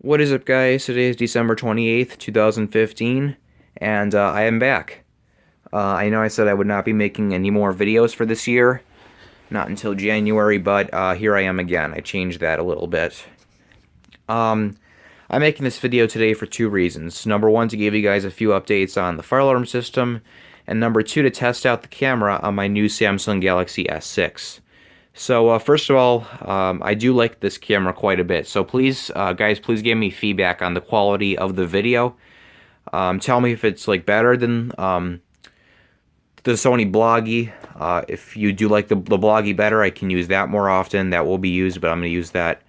What is up, guys? Today is December 28th, 2015, and I am back. I know I said I would not be making any more videos for this year, not until January, but here I am again. I changed that a little bit. I'm making this video today for two reasons. Number one, to give you guys a few updates on the fire alarm system, and number two, to test out the camera on my new Samsung Galaxy S6. So first of all, I do like this camera quite a bit. So please, guys, please give me feedback on the quality of the video. Tell me if it's like better than the Sony Bloggy. If you do like the Bloggy better, I can use that more often. That will be used, but I'm going to use that.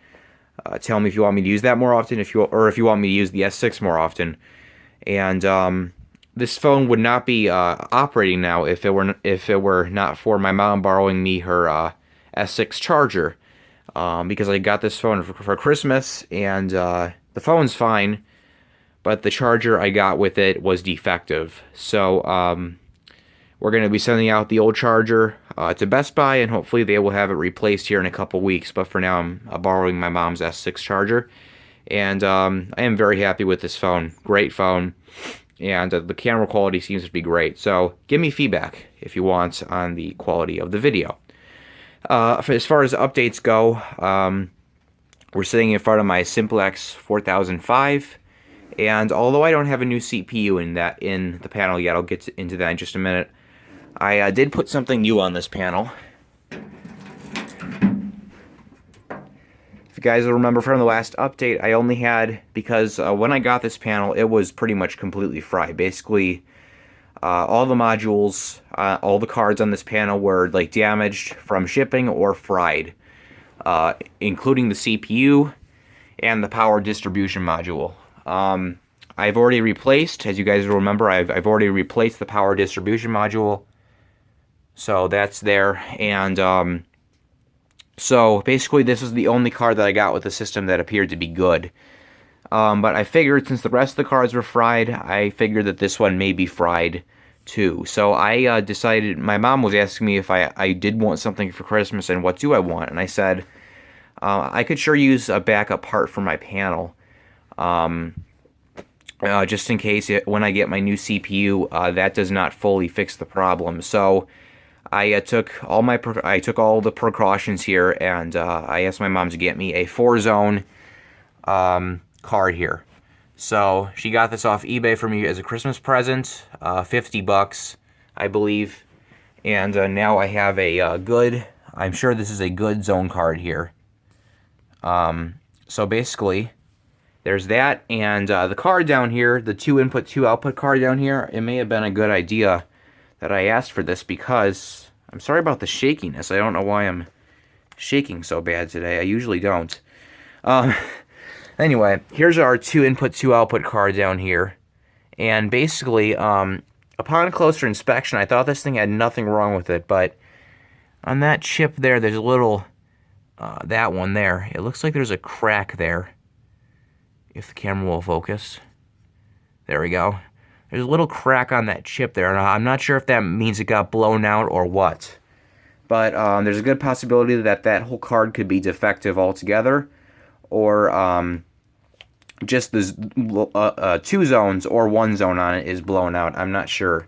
Tell me if you want me to use that more often, if you want me to use the S6 more often. And this phone would not be operating now if it were not for my mom borrowing me her S6 charger, because I got this phone for Christmas, and the phone's fine, but the charger I got with it was defective. So we're going to be sending out the old charger to Best Buy, and hopefully they will have it replaced here in a couple weeks. But for now, I'm borrowing my mom's S6 charger, and I am very happy with this phone. Great phone, and the camera quality seems to be great. So give me feedback if you want on the quality of the video. As far as updates go, we're sitting in front of my Simplex 4005, and although I don't have a new CPU in the panel yet, I'll get into that in just a minute. I did put something new on this panel. If you guys will remember from the last update, I only had, because when I got this panel, it was pretty much completely fried. Basically, all the modules, all the cards on this panel were like damaged from shipping or fried, including the CPU and the power distribution module. I've already replaced, as you guys will remember, I've already replaced the power distribution module, so that's there. And so basically, this is the only card that I got with the system that appeared to be good. But I figured since the rest of the cards were fried, I figured that this one may be fried too. So I decided, my mom was asking me if I did want something for Christmas and what do I want. And I said, I could sure use a backup part for my panel. Just in case when I get my new CPU, that does not fully fix the problem. So I took all the precautions here, and I asked my mom to get me a 4-zone card here. So she got this off eBay for me as a Christmas present, $50, I believe. And now I have a good, I'm sure this is a good zone card here. So basically, there's that, and the card down here, the 2 input 2 output card down here, it may have been a good idea that I asked for this, because I'm sorry about the shakiness. I don't know why I'm shaking so bad today. I usually don't. Anyway, here's our 2 input 2 output card down here, and basically, upon closer inspection, I thought this thing had nothing wrong with it, but on that chip there, there's a little, that one there, it looks like there's a crack there. If the camera will focus. There we go. There's a little crack on that chip there, and I'm not sure if that means it got blown out or what. But there's a good possibility that that whole card could be defective altogether, or just the 2 zones or 1 zone on it is blown out. I'm not sure.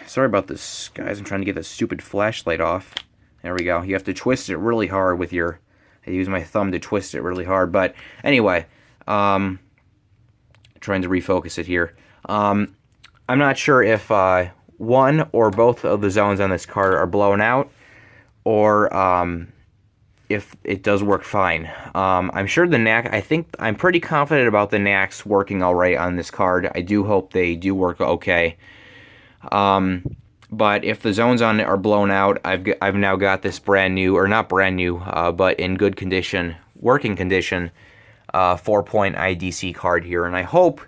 Sorry about this, guys. I'm trying to get this stupid flashlight off. There we go. You have to twist it really hard with your... I use my thumb to twist it really hard. But anyway... trying to refocus it here. I'm not sure if one or both of the zones on this card are blown out, or if it does work fine. I'm sure the NAC, I'm pretty confident about the NACs working alright on this card. I do hope they do work okay. But if the zones on it are blown out, I've now got this brand new, or not brand new, but in good condition, working condition, 4-point IDC card here, and I hope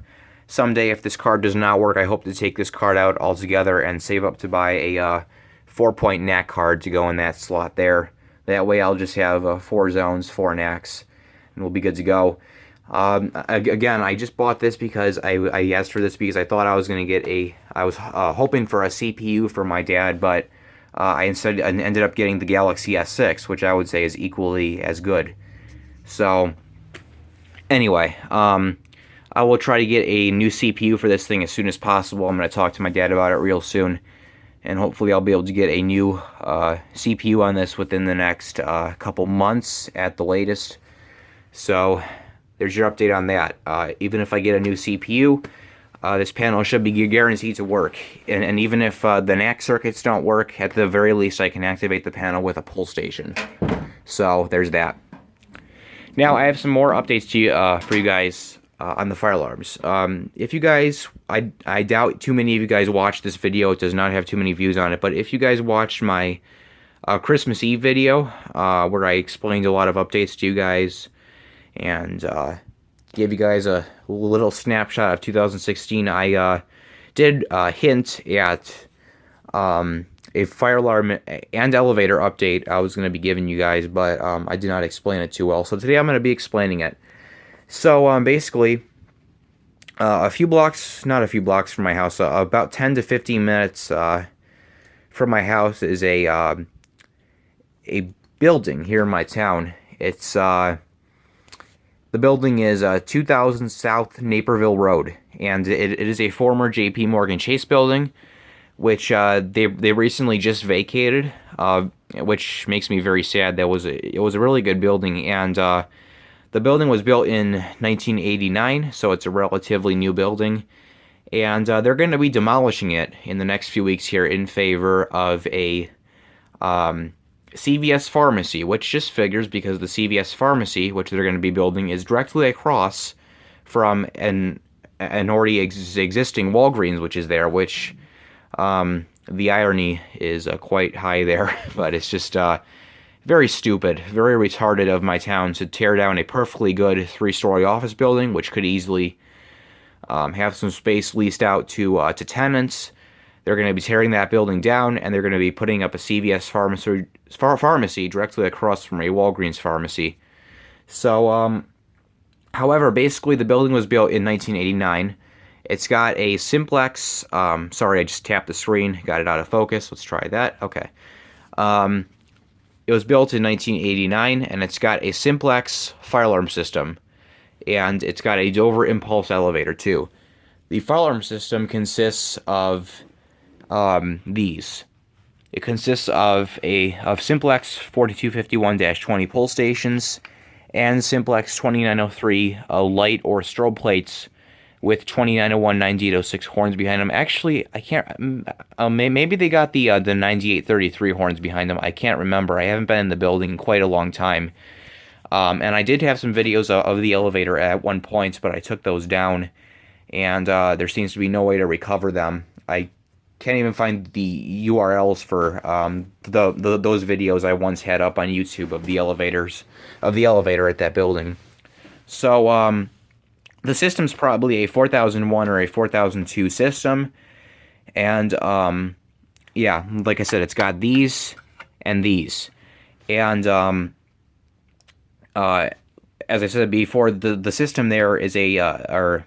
someday, if this card does not work, I hope to take this card out altogether and save up to buy a 4-point NAC card to go in that slot there. That way I'll just have 4 zones, 4 NACs, and we'll be good to go. Again, I just bought this because I asked for this because I thought I was going to get I was hoping for a CPU for my dad, but I instead ended up getting the Galaxy S6, which I would say is equally as good. So Anyway, I will try to get a new CPU for this thing as soon as possible. I'm going to talk to my dad about it real soon, and hopefully I'll be able to get a new CPU on this within the next couple months at the latest. So there's your update on that. Even if I get a new CPU, this panel should be guaranteed to work. And even if the NAC circuits don't work, at the very least I can activate the panel with a pull station. So there's that. Now I have some more updates to you, for you guys on the fire alarms. If you guys, I doubt too many of you guys watched this video. It does not have too many views on it. But if you guys watched my Christmas Eve video, where I explained a lot of updates to you guys, and gave you guys a little snapshot of 2016, I did hint at a fire alarm and elevator update I was going to be giving you guys, but I did not explain it too well. So today I'm going to be explaining it. So basically, not a few blocks from my house, about 10 to 15 minutes from my house is a building here in my town. It's the building is 2000 South Naperville Road, and it is a former J.P. Morgan Chase building, which they recently just vacated, which makes me very sad. It was a really good building, and the building was built in 1989, so it's a relatively new building, and they're going to be demolishing it in the next few weeks here in favor of a CVS pharmacy, which just figures because the CVS pharmacy, which they're going to be building, is directly across from an already existing Walgreens, which is there, which the irony is quite high there, but it's just very stupid, very retarded of my town to tear down a perfectly good 3-story office building, which could easily have some space leased out to tenants. They're going to be tearing that building down, and they're going to be putting up a CVS pharmacy directly across from a Walgreens pharmacy. So, however, basically the building was built in 1989. It's got a Simplex, sorry, I just tapped the screen, got it out of focus. Let's try that. Okay. It was built in 1989, and it's got a Simplex fire alarm system, and it's got a Dover impulse elevator too. The fire alarm system consists of these. It consists of Simplex 4251-20 pull stations and Simplex 2903 light or strobe plates with 2901 9806 horns behind them. Actually, I can't. Maybe they got the 9833 horns behind them. I can't remember. I haven't been in the building in quite a long time. And I did have some videos of the elevator at one point, but I took those down, and there seems to be no way to recover them. I can't even find the URLs for those videos I once had up on YouTube of the elevator at that building. So the system's probably a 4001 or a 4002 system, and yeah, like I said, it's got these and these, and as I said before, the system there is or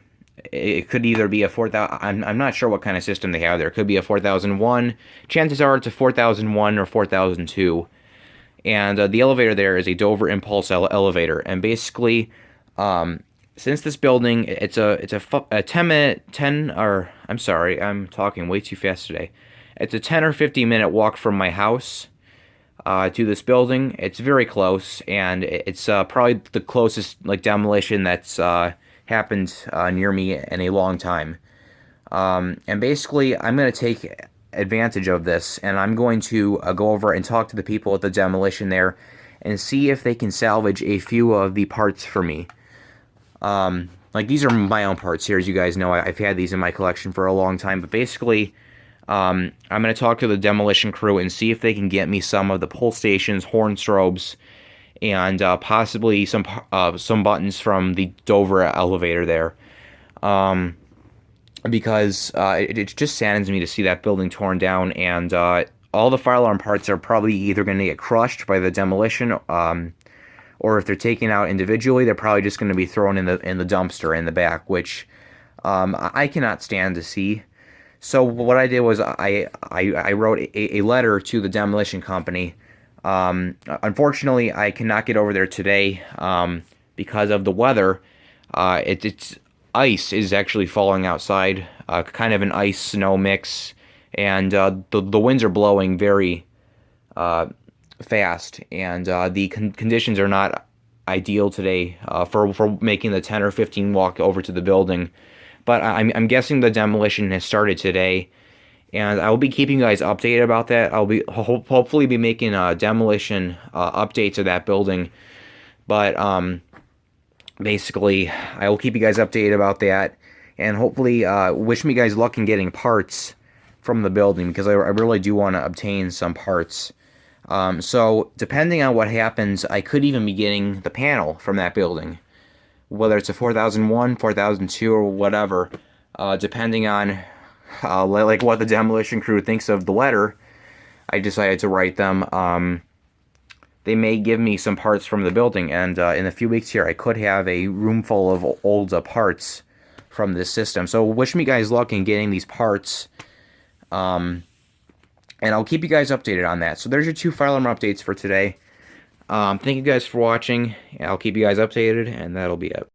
it could either be a 4000. I'm not sure what kind of system they have there. It could be a 4001. Chances are it's a 4001 or 4002. And the elevator there is a Dover impulse elevator. And basically, since this building, it's a 10 or I'm sorry, I'm talking way too fast today. It's a 10 or 15 minute walk from my house to this building. It's very close, and it's probably the closest demolition that's happened near me in a long time. And basically, I'm going to take advantage of this, and I'm going to go over and talk to the people at the demolition there and see if they can salvage a few of the parts for me. These are my own parts here. As you guys know, I've had these in my collection for a long time, but basically, I'm going to talk to the demolition crew and see if they can get me some of the pull stations, horn strobes, and possibly some buttons from the Dover elevator there, because it just saddens me to see that building torn down, and all the fire alarm parts are probably either going to get crushed by the demolition, or if they're taken out individually, they're probably just going to be thrown in the dumpster in the back, which I cannot stand to see. So what I did was I wrote a letter to the demolition company. Unfortunately, I cannot get over there today because of the weather. It's ice is actually falling outside, kind of an ice snow mix, and the winds are blowing very fast, and the conditions are not ideal today for making the 10 or 15 walk over to the building. But I'm guessing the demolition has started today, and I will be keeping you guys updated about that. I'll be hopefully be making demolition updates of that building, but basically I will keep you guys updated about that, and hopefully wish me guys luck in getting parts from the building, because I really do want to obtain some parts. So depending on what happens, I could even be getting the panel from that building, whether it's a 4001, 4002, or whatever, depending on like what the demolition crew thinks of the letter. I decided to write them. They may give me some parts from the building, and in a few weeks here, I could have a room full of old parts from this system. So wish me guys luck in getting these parts. And I'll keep you guys updated on that. So there's your 2 fire alarm updates for today. Thank you guys for watching. I'll keep you guys updated, and that'll be it.